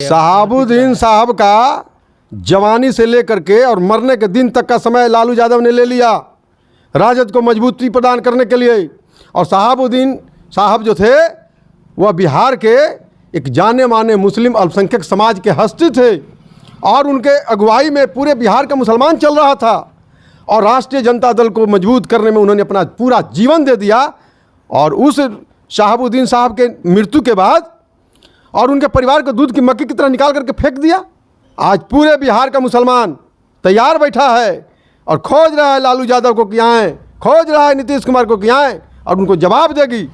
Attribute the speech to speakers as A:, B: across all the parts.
A: शहाबुद्दीन साहब का जवानी से लेकर के और मरने के दिन तक का समय लालू यादव ने ले लिया राजद को मजबूती प्रदान करने के लिए। और शहाबुद्दीन साहब जो थे वह बिहार के एक जाने माने मुस्लिम अल्पसंख्यक समाज के हस्ती थे और उनके अगुवाई में पूरे बिहार का मुसलमान चल रहा था और राष्ट्रीय जनता दल को मजबूत करने में उन्होंने अपना पूरा जीवन दे दिया। और उस शहाबुद्दीन साहब के मृत्यु के बाद और उनके परिवार को दूध की मक्खी की तरह निकाल करके फेंक दिया। आज पूरे बिहार का मुसलमान तैयार बैठा है और खोज रहा है लालू यादव को कि आएँ, खोज रहा है नीतीश कुमार को कि आएँ और उनको जवाब देगी।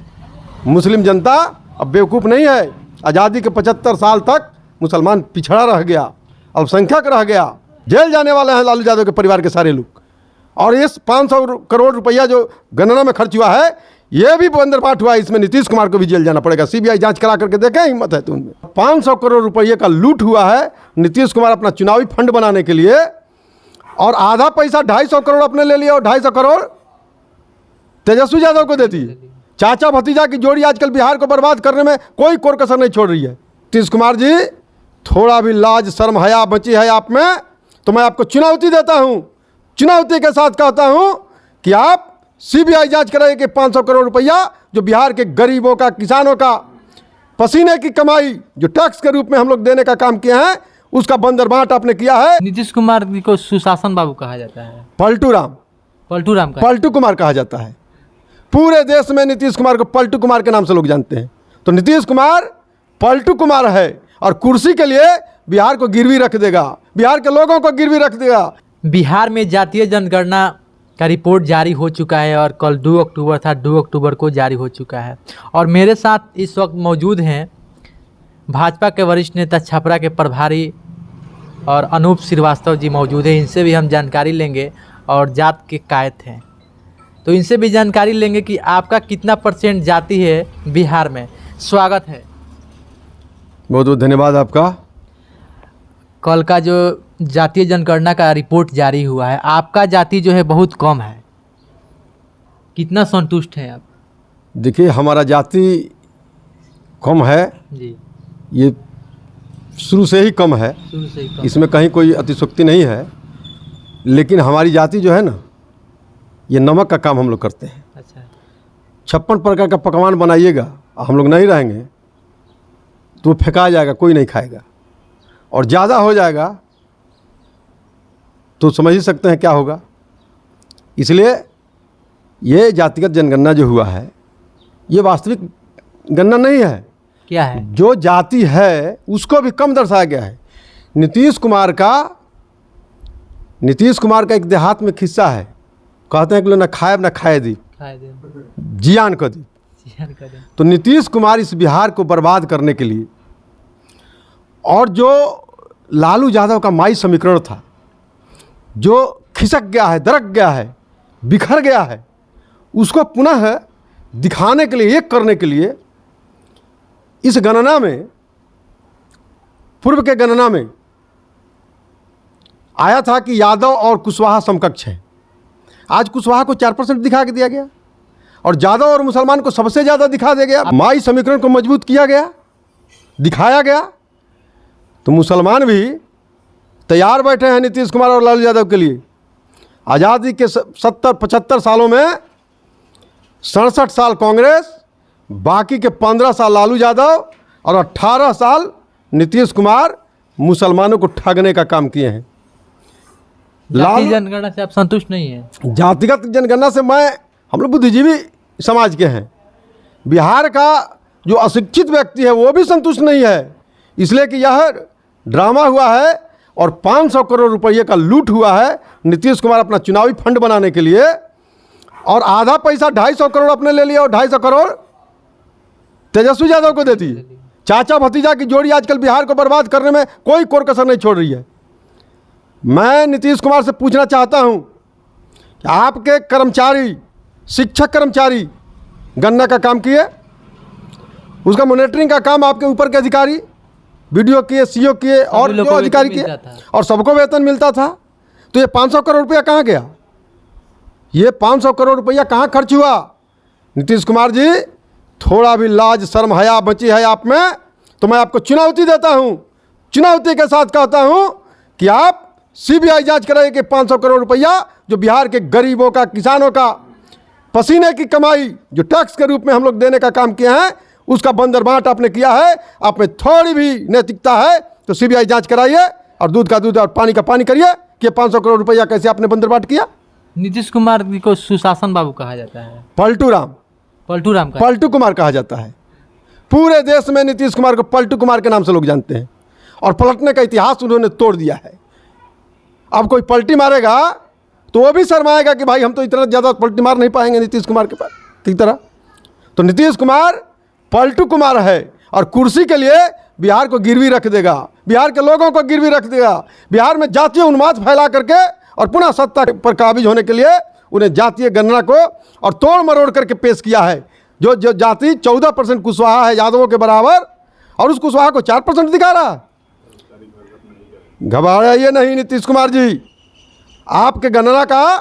A: मुस्लिम जनता अब बेवकूफ़ नहीं है। आज़ादी के 75 साल तक मुसलमान पिछड़ा रह गया, अल्पसंख्यक रह गया। जेल जाने वाले हैं लालू यादव के परिवार के सारे लोग। और इस 500 करोड़ रुपया जो गणना में खर्च हुआ है ये भी बंदरबाट हुआ है, इसमें नीतीश कुमार को भी जेल जाना पड़ेगा। सीबीआई जांच करा करके देखें, हिम्मत है तो उनमें 500 करोड़ रुपये का लूट हुआ है नीतीश कुमार अपना चुनावी फंड बनाने के लिए। और आधा पैसा 250 करोड़ अपने ले लिया और 250 करोड़ तेजस्वी यादव को देती है। चाचा भतीजा की जोड़ी आजकल बिहार को बर्बाद करने में कोई कोर कसर नहीं छोड़ रही है। नीतीश कुमार जी, थोड़ा भी लाज शर्म हया बची है आप में तो मैं आपको चुनौती देता हूँ, चुनौती के साथ कहता हूँ कि आप सीबीआई जांच कराइए कि 500 करोड़ रुपया जो बिहार के गरीबों का, किसानों का पसीने की कमाई जो टैक्स के रूप में हम लोग देने का काम किया है उसका बंदरबाट आपने किया है।
B: नीतीश कुमार को सुशासन बाबू कहा जाता है,
A: पलटू कुमार कहा जाता है। पूरे देश में नीतीश कुमार को पलटू कुमार के नाम से लोग जानते हैं। तो नीतीश कुमार पलटू कुमार है और कुर्सी के लिए बिहार को गिरवी रख देगा, बिहार के लोगों को गिरवी रख देगा।
B: बिहार में जातीय जनगणना का रिपोर्ट जारी हो चुका है और कल 2 अक्टूबर था, 2 अक्टूबर को जारी हो चुका है। और मेरे साथ इस वक्त मौजूद हैं भाजपा के वरिष्ठ नेता, छपरा के प्रभारी और अनूप श्रीवास्तव जी मौजूद हैं। इनसे भी हम जानकारी लेंगे और जात के कायद हैं तो इनसे भी जानकारी लेंगे कि आपका कितना % जाति है बिहार में। स्वागत है।
A: बहुत बहुत धन्यवाद आपका।
B: कल का जो जातीय जनगणना का रिपोर्ट जारी हुआ है, आपका जाति जो है बहुत कम है, कितना संतुष्ट हैं आप?
A: देखिए, हमारा जाति कम है
B: जी,
A: ये शुरू से ही कम है,
B: शुरू से ही कम।
A: इसमें कहीं कोई अतिशयोक्ति नहीं है। लेकिन हमारी जाति जो है ना, ये नमक का काम हम लोग करते हैं।
B: अच्छा,
A: 56 प्रकार का पकवान बनाइएगा, हम लोग नहीं रहेंगे तो फेंका जाएगा, कोई नहीं खाएगा। और ज़्यादा हो जाएगा तो समझ ही सकते हैं क्या होगा। इसलिए ये जातिगत जनगणना जो हुआ है ये वास्तविक गणना नहीं है।
B: क्या है?
A: जो जाति है उसको भी कम दर्शाया गया है। नीतीश कुमार का एक देहात में किस्सा है, कहते हैं कि ना खाए ना खाए दी, जियान कर दी। तो नीतीश कुमार इस बिहार को बर्बाद करने के लिए और जो लालू यादव का माई समीकरण था जो खिसक गया है, दरक गया है, बिखर गया है, उसको पुनः दिखाने के लिए, एक करने के लिए इस गणना में, पूर्व के गणना में आया था कि यादव और कुशवाहा समकक्ष हैं। आज कुशवाहा को 4% दिखा के दिया गया और यादव और मुसलमान को सबसे ज़्यादा दिखा दिया गया। माई समीकरण को मजबूत किया गया, दिखाया गया। तो मुसलमान भी तैयार बैठे हैं नीतीश कुमार और लालू यादव के लिए। आज़ादी के 70-75 सालों में 67 साल कांग्रेस, बाकी के 15 साल लालू यादव और 18 साल नीतीश कुमार मुसलमानों को ठगने का काम किए हैं।
B: जातीय जनगणना से आप संतुष्ट नहीं हैं?
A: जातिगत जनगणना से हम लोग बुद्धिजीवी समाज के हैं। बिहार का जो अशिक्षित व्यक्ति है वो भी संतुष्ट नहीं है, इसलिए कि यह ड्रामा हुआ है और 500 करोड़ रुपये का लूट हुआ है नीतीश कुमार अपना चुनावी फंड बनाने के लिए। और आधा पैसा 250 करोड़ अपने ले लिया और 250 करोड़ तेजस्वी यादव को देती है। चाचा भतीजा की जोड़ी आजकल बिहार को बर्बाद करने में कोई कोर कसर नहीं छोड़ रही है। मैं नीतीश कुमार से पूछना चाहता हूं कि आपके कर्मचारी, शिक्षक कर्मचारी गणना का काम किए, उसका मॉनिटरिंग का काम आपके ऊपर के अधिकारी, बीडीओ किए, सीओ किए और जो अधिकारी किए, और सबको वेतन मिलता था। तो ये 500 करोड़ रुपया कहाँ गया? ये 500 करोड़ रुपया कहाँ खर्च हुआ? नीतीश कुमार जी, थोड़ा भी लाज शर्म हया बची है आप में तो मैं आपको चुनौती देता हूँ, चुनौती के साथ कहता हूं कि आप सीबीआई जांच कराइए कि 500 करोड़ रुपया जो बिहार के गरीबों का, किसानों का पसीने की कमाई जो टैक्स के रूप में हम लोग देने का काम किया है, उसका बंदरबांट आपने किया है। आप में थोड़ी भी नैतिकता है तो सीबीआई जांच कराइए और दूध का दूध और पानी का पानी करिए कि 500 करोड़ रुपया कैसे आपने बंदरबांट किया।
B: नीतीश कुमार जी को सुशासन बाबू कहा जाता है,
A: पलटू राम
B: का
A: पलटू कुमार कहा जाता है। पूरे देश में नीतीश कुमार को पलटू कुमार के नाम से लोग जानते हैं और पलटने का इतिहास उन्होंने तोड़ दिया है। अब कोई पलटी मारेगा तो वो भी शर्माएगा कि भाई हम तो इतना ज़्यादा पलटी मार नहीं पाएंगे नीतीश कुमार के पास की तरह। तो नीतीश कुमार पलटू कुमार है और कुर्सी के लिए बिहार को गिरवी रख देगा, बिहार के लोगों को गिरवी रख देगा। बिहार में जातीय उन्माद फैला करके और पुनः सत्ता पर काबिज होने के लिए उन्हें जातीय गणना को और तोड़ मरोड़ करके पेश किया है। जो जाति 14% कुशवाहा है यादवों के बराबर और उस कुशवाहा को 4% दिखा रहा है। घबराइए नहीं नीतीश कुमार जी, आपके गणना का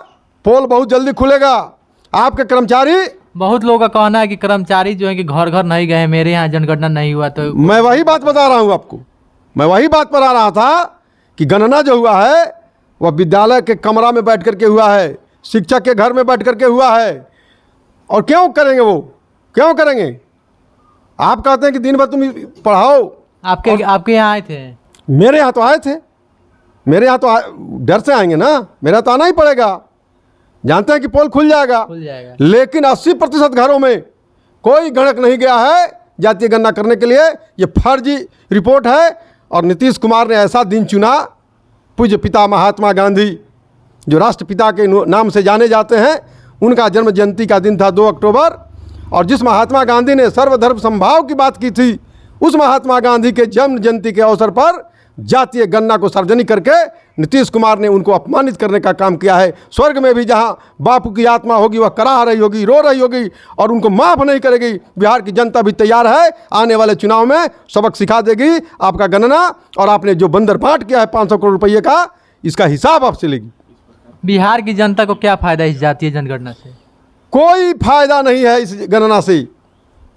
A: पोल बहुत जल्दी खुलेगा। आपके कर्मचारी,
B: बहुत लोगों का कहना है कि कर्मचारी जो है कि घर घर नहीं गए, मेरे यहाँ जनगणना नहीं हुआ। तो
A: मैं वही बात बता रहा हूँ आपको, मैं वही बात बता रहा था कि गणना जो हुआ है वह विद्यालय के कमरा में बैठ करके हुआ है, शिक्षक के घर में बैठ करके हुआ है। और क्यों करेंगे वो, क्यों करेंगे? आप कहते हैं कि दिन भर तुम पढ़ाओ।
B: आपके यहाँ आए थे?
A: मेरे यहाँ तो आए थे, मेरे यहाँ तो डर से आएंगे ना, मेरा तो आना ही पड़ेगा। जानते हैं कि पोल खुल जाएगा। लेकिन 80% घरों में कोई गणक नहीं गया है जातीय गणना करने के लिए। ये फर्जी रिपोर्ट है और नीतीश कुमार ने ऐसा दिन चुना। पूज्य पिता महात्मा गांधी जो राष्ट्रपिता के नाम से जाने जाते हैं, उनका जन्म जयंती का दिन था 2 अक्टूबर। और जिस महात्मा गांधी ने सर्वधर्म समभाव की बात की थी, उस महात्मा गांधी के जन्म जयंती के अवसर पर जातीय गणना को सार्वजनिक करके नीतीश कुमार ने उनको अपमानित करने का काम किया है। स्वर्ग में भी जहां बापू की आत्मा होगी वह कराह रही होगी, रो रही होगी और उनको माफ़ नहीं करेगी। बिहार की जनता भी तैयार है, आने वाले चुनाव में सबक सिखा देगी आपका गणना। और आपने जो बंदरबांट किया है 500 करोड़ रुपये का, इसका हिसाब आपसे लेगी।
B: बिहार की जनता को क्या फ़ायदा इस जातीय जनगणना से?
A: कोई फायदा नहीं है इस गणना से।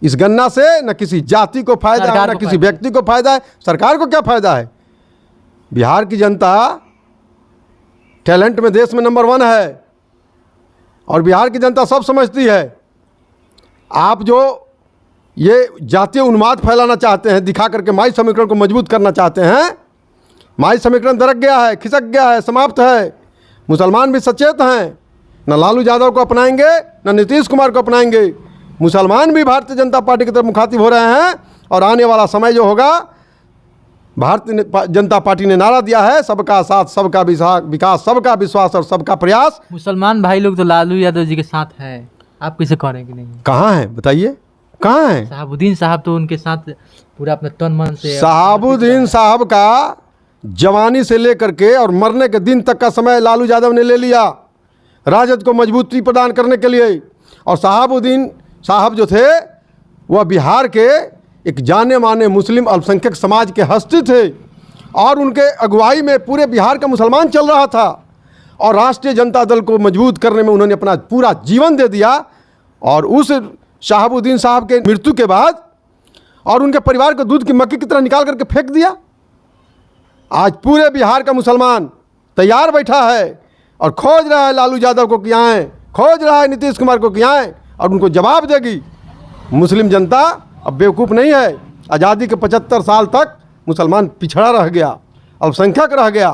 A: इस गणना से न किसी जाति को फायदा है, न किसी व्यक्ति को फायदा है। सरकार को क्या फायदा है? बिहार की जनता टैलेंट में देश में नंबर 1 है और बिहार की जनता सब समझती है। आप जो ये जातीय उन्माद फैलाना चाहते हैं, दिखा करके माई समीकरण को मजबूत करना चाहते हैं, माई समीकरण दरक गया है, खिसक गया है, समाप्त है। मुसलमान भी सचेत हैं, न लालू यादव को अपनाएंगे न नीतीश कुमार को अपनाएंगे। मुसलमान भी भारतीय जनता पार्टी की तरफ मुखातिब हो रहे हैं। और आने वाला समय जो होगा, भारतीय जनता पार्टी ने नारा दिया है, सबका साथ, सबका विकास, सबका विश्वास और सबका प्रयास।
B: मुसलमान भाई लोग तो लालू यादव जी के साथ हैं, आप किसे कह रहे हैं कि नहीं?
A: कहाँ हैं बताइए, कहाँ हैं?
B: शहाबुद्दीन साहब तो उनके साथ पूरा अपने तन मन से।
A: शहाबुद्दीन साहब का जवानी से लेकर के और मरने के दिन तक का समय लालू यादव ने ले लिया राजद को मजबूती प्रदान करने के लिए। और शहाबुद्दीन साहब जो थे वह बिहार के एक जाने माने मुस्लिम अल्पसंख्यक समाज के हस्ती थे और उनके अगुवाई में पूरे बिहार का मुसलमान चल रहा था। और राष्ट्रीय जनता दल को मजबूत करने में उन्होंने अपना पूरा जीवन दे दिया। और उस शहाबुद्दीन साहब के मृत्यु के बाद और उनके परिवार को दूध की मक्खी की तरह निकाल करके फेंक दिया। आज पूरे बिहार का मुसलमान तैयार बैठा है और खोज रहा है लालू यादव को कि आएँ, खोज रहा है नीतीश कुमार को कि आएँ और उनको जवाब देगी। मुस्लिम जनता अब बेवकूफ़ नहीं है। आज़ादी के 75 साल तक मुसलमान पिछड़ा रह गया, अल्पसंख्यक रह गया।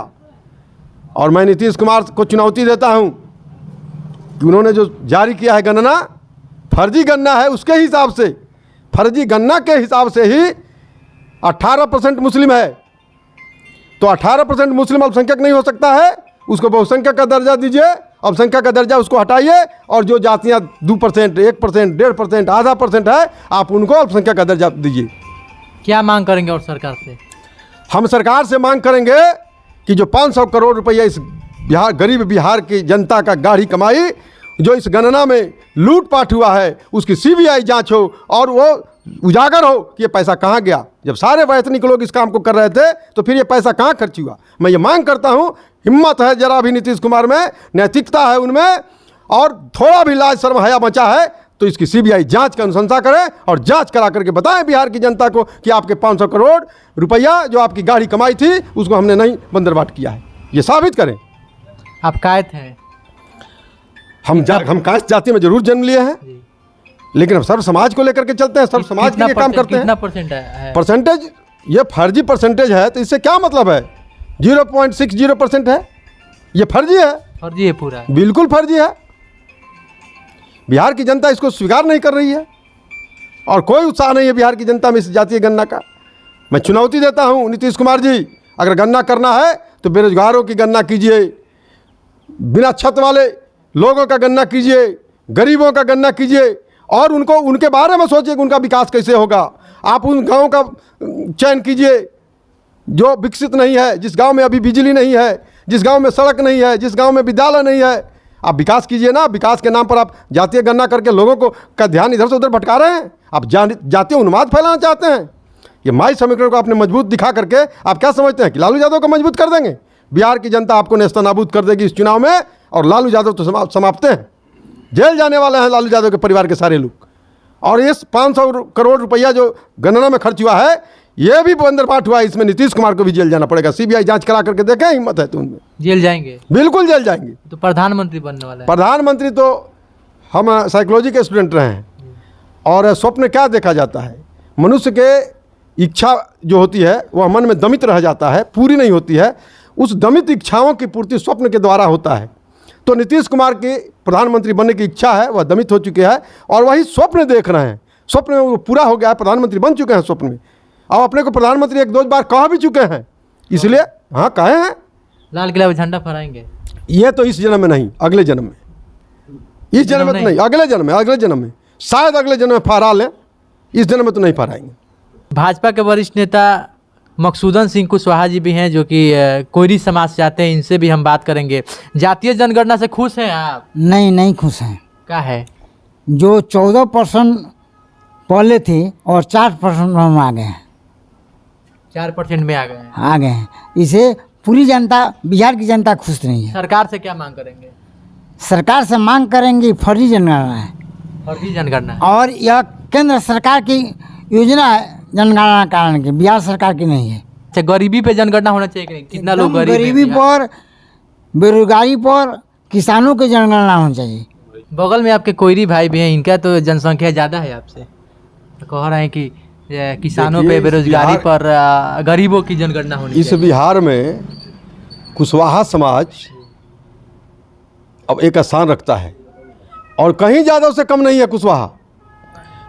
A: और मैं नीतीश कुमार को चुनौती देता हूं कि उन्होंने जो जारी किया है गणना, फर्जी गणना है, उसके हिसाब से, फर्जी गणना के हिसाब से ही 18% मुस्लिम है। तो 18% मुस्लिम अल्पसंख्यक नहीं हो सकता है, उसको बहुसंख्यक का दर्जा दीजिए, अल्पसंख्यक का दर्जा उसको हटाइए। और जो जातियाँ 2%, 1%, 1.5%, आधा % है, आप उनको अल्पसंख्यक का दर्जा दीजिए।
B: क्या मांग करेंगे और सरकार से?
A: हम सरकार से मांग करेंगे कि जो 500 करोड़ रुपया इस बिहार, गरीब बिहार की जनता का गाढ़ी कमाई जो इस गणना में लूटपाट हुआ है, उसकी CBI जांच हो और वो उजागर हो कि ये पैसा कहाँ गया। जब सारे वैतनिक लोग इस काम को कर रहे थे तो फिर ये पैसा कहाँ खर्च हुआ। मैं ये मांग करता हूँ, हिम्मत है जरा भी नीतीश कुमार में, नैतिकता है उनमें और थोड़ा भी लाज शर्म हया बचा है तो इसकी सीबीआई जांच का अनुशंसा करे और जांच करा करके बताएं बिहार की जनता को कि आपके 500 करोड़ रुपया जो आपकी गाड़ी कमाई थी उसको हमने नहीं बंदरबाट किया है, ये साबित करें।
B: आप कायद हैं?
A: हम कास्ट जाति में जरूर जन्म लिए हैं,
B: जी।
A: लेकिन हम सर्व समाज को लेकर के चलते हैं, सर्व समाज के लिए काम करते हैं।
B: कितना परसेंट है?
A: परसेंटेज ये फर्जी परसेंटेज है, तो इससे क्या मतलब है? 0.60% है, ये फर्जी है,
B: फर्जी है पूरा,
A: बिल्कुल फर्जी है। बिहार की जनता इसको स्वीकार नहीं कर रही है और कोई उत्साह नहीं है बिहार की जनता में इस जातीय गणना का। मैं चुनौती देता हूं नीतीश कुमार जी, अगर गणना करना है तो बेरोजगारों की गणना कीजिए, बिना छत वाले लोगों का गणना कीजिए, गरीबों का गणना कीजिए और उनको उनके बारे में सोचिए कि उनका विकास कैसे होगा। आप उन गाँव का चयन कीजिए जो विकसित नहीं है, जिस गांव में अभी बिजली नहीं है, जिस गांव में सड़क नहीं है, जिस गांव में विद्यालय नहीं है। आप विकास कीजिए ना, विकास के नाम पर आप जातीय गणना करके लोगों को का ध्यान इधर से उधर भटका रहे हैं। आप जातीय उन्माद फैलाना चाहते हैं। ये माई समीकरण को आपने मजबूत दिखा करके आप क्या समझते हैं कि लालू यादव को मजबूत कर देंगे? बिहार की जनता आपको नेस्तनाबूद कर देगी इस चुनाव में और लालू यादव तो समाप्त हैं, जेल जाने वाले हैं लालू यादव के परिवार के सारे लोग। और इस 500 करोड़ रुपया जो गणना में खर्च हुआ है ये भी बंदरबाट हुआ है, इसमें नीतीश कुमार को भी जेल जाना पड़ेगा। सीबीआई जांच करा करके देखें, हिम्मत है तो उनमें।
B: जेल जाएंगे?
A: बिल्कुल जेल जाएंगे।
B: तो प्रधानमंत्री बनने वाला है?
A: प्रधानमंत्री तो हम साइकोलॉजी के स्टूडेंट रहे हैं और स्वप्न क्या देखा जाता है, मनुष्य के इच्छा जो होती है वह मन में दमित रह जाता है, पूरी नहीं होती है। उस दमित इच्छाओं की पूर्ति स्वप्न के द्वारा होता है। तो नीतीश कुमार की प्रधानमंत्री बनने की इच्छा है, वह दमित हो चुके हैं और वही स्वप्न देख रहे हैं। स्वप्न में वो पूरा हो गया है, प्रधानमंत्री बन चुके हैं स्वप्न में। अब अपने को प्रधानमंत्री 1-2 बार कह भी चुके हैं, इसलिए हाँ कहे हैं।
B: लाल किला पे झंडा फहराएंगे?
A: ये तो इस जन्म में नहीं, अगले जन्म में। इस जन्म में तो नहीं, अगले जन्म में, अगले जन्म में शायद अगले जन्म में फहरा लें, इस जन्म में तो नहीं फहराएंगे।
B: भाजपा के वरिष्ठ नेता मकसूदन सिंह कुशवाहा जी भी हैं जो कि कोयरी समाज से आते हैं, इनसे भी हम बात करेंगे। जातीय जनगणना से खुश हैं आप?
C: नहीं खुश हैं।
B: क्या है?
C: जो 14% पहले थे और 4% हम आ गए हैं।
B: 4% में आ गए हैं?
C: आ गए हैं। इसे पूरी जनता, बिहार की जनता खुश नहीं है।
B: सरकार से क्या मांग करेंगे?
C: सरकार से मांग करेंगे, फर्जी जनगणना है
B: फर्जी जनगणना है
C: और यह केंद्र सरकार की योजना है जनगणना कारण की, बिहार सरकार की नहीं है।
B: अच्छा, गरीबी पे जनगणना होना चाहिए कि नहीं? कितना लोग
C: एकदम
B: गरीब हैं
C: गरीबी
B: बिहार?
C: पर, बेरोजगारी पर, किसानों की जनगणना होनी चाहिए।
B: बगल में आपके कोयरी भाई भी हैं, इनका तो जनसंख्या ज़्यादा है आपसे, तो कह रहे हैं कि किसानों पे,
A: देखिए,
B: बेरोजगारी पर, गरीबों की जनगणना होनी
A: इस
B: चाहिए।
A: बिहार में कुशवाहा समाज अब एक स्थान रखता है और कहीं यादव से कम नहीं है कुशवाहा।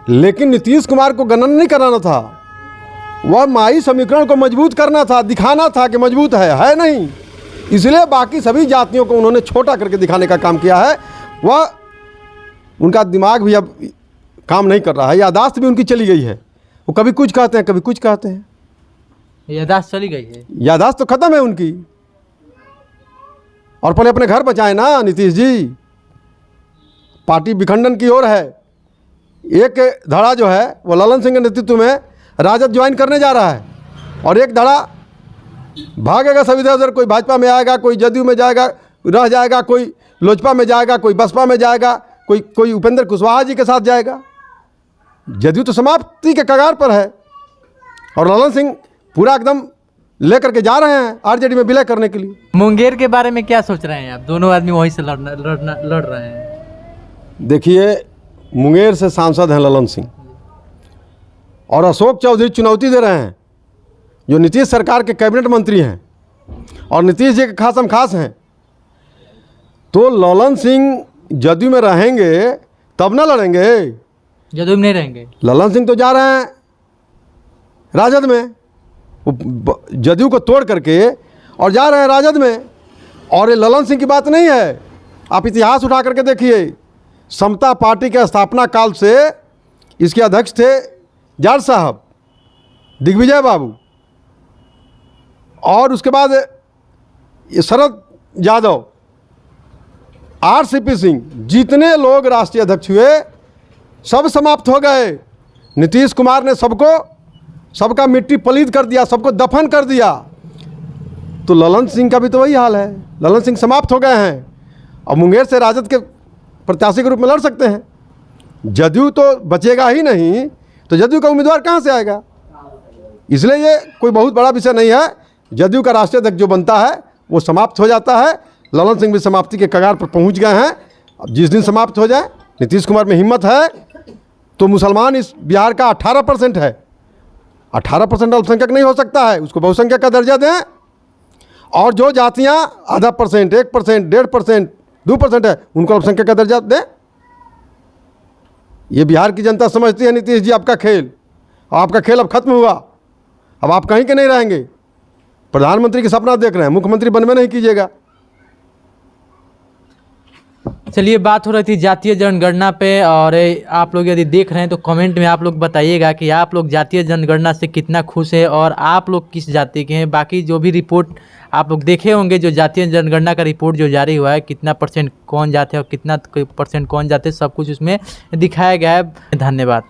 A: लेकिन नीतीश कुमार को गणना नहीं कराना था, वह माई समीकरण को मजबूत करना था, दिखाना था कि मजबूत है नहीं। इसलिए बाकी सभी जातियों को उन्होंने छोटा करके दिखाने का काम किया है। वह उनका दिमाग भी अब काम नहीं कर रहा है, यादाश्त भी उनकी चली गई है। वो कभी कुछ कहते हैं, कभी कुछ कहते हैं।
B: यादाश्त चली गई है?
A: यादाश्त तो खत्म है उनकी। और पहले अपने घर बचाए ना नीतीश जी, पार्टी विखंडन की ओर है। एक धड़ा जो है वो ललन सिंह के नेतृत्व में राजद ज्वाइन करने जा रहा है और एक धड़ा भागेगा सब इधर उधर, कोई भाजपा में आएगा, कोई जदयू में जाएगा, रह जाएगा, कोई लोजपा में जाएगा, कोई बसपा में जाएगा, कोई उपेंद्र कुशवाहा जी के साथ जाएगा। जदयू तो समाप्ति के कगार पर है और ललन सिंह पूरा एकदम लेकर के जा रहे हैं आरजेडी में विलय करने के लिए।
B: मुंगेर के बारे में क्या सोच रहे हैं आप? दोनों आदमी वहीं से लड़ रहे हैं।
A: देखिए, मुंगेर से सांसद हैं ललन सिंह और अशोक चौधरी चुनौती दे रहे हैं जो नीतीश सरकार के कैबिनेट मंत्री हैं और नीतीश जी के खासम खास हैं। तो ललन सिंह जदयू में रहेंगे तब ना लड़ेंगे।
B: जदयू में नहीं रहेंगे?
A: ललन सिंह तो जा रहे हैं राजद में, वो जदयू को तोड़ करके और जा रहे हैं राजद में। और ये ललन सिंह की बात नहीं है, आप इतिहास उठा करके देखिए। समता पार्टी के स्थापना काल से इसके अध्यक्ष थे जाट साहब, दिग्विजय बाबू, और उसके बाद ये शरद यादव, आरसीपी सिंह, जितने लोग राष्ट्रीय अध्यक्ष हुए सब समाप्त हो गए। नीतीश कुमार ने सबका मिट्टी पलीद कर दिया, सबको दफन कर दिया। तो ललन सिंह का भी तो वही हाल है, ललन सिंह समाप्त हो गए हैं और मुंगेर से राजद के प्रत्याशी के रूप में लड़ सकते हैं। जदयू तो बचेगा ही नहीं, तो जदयू का उम्मीदवार कहाँ से आएगा? इसलिए ये कोई बहुत बड़ा विषय नहीं है। जदयू का राष्ट्रीय अध्यक्ष जो बनता है वो समाप्त हो जाता है। ललन सिंह भी समाप्ति के कगार पर पहुंच गए हैं। अब जिस दिन समाप्त हो जाए, नीतीश कुमार में हिम्मत है तो मुसलमान इस बिहार का 18% है। 18% अल्पसंख्यक नहीं हो सकता है, उसको बहुसंख्यक का दर्जा दें। और जो जातियां आधा %, 1%, 1.5%, 2% है, उनको अल्पसंख्यक का दर्जा दें। ये बिहार की जनता समझती है नीतीश जी आपका खेल, और आपका खेल अब खत्म हुआ। अब आप कहीं के नहीं रहेंगे। प्रधानमंत्री के सपना देख रहे हैं, मुख्यमंत्री बनवे नहीं कीजिएगा।
B: चलिए, बात हो रही थी जातीय जनगणना पे, और आप लोग यदि देख रहे हैं तो कमेंट में आप लोग बताइएगा कि आप लोग जातीय जनगणना से कितना खुश है और आप लोग किस जाति के हैं। बाकी जो भी रिपोर्ट आप लोग देखे होंगे, जो जातीय जनगणना का रिपोर्ट जो जारी हुआ है, कितना % कौन जाते हैं और कितना % कौन जाते हैं, सब कुछ उसमें दिखाया गया है। धन्यवाद।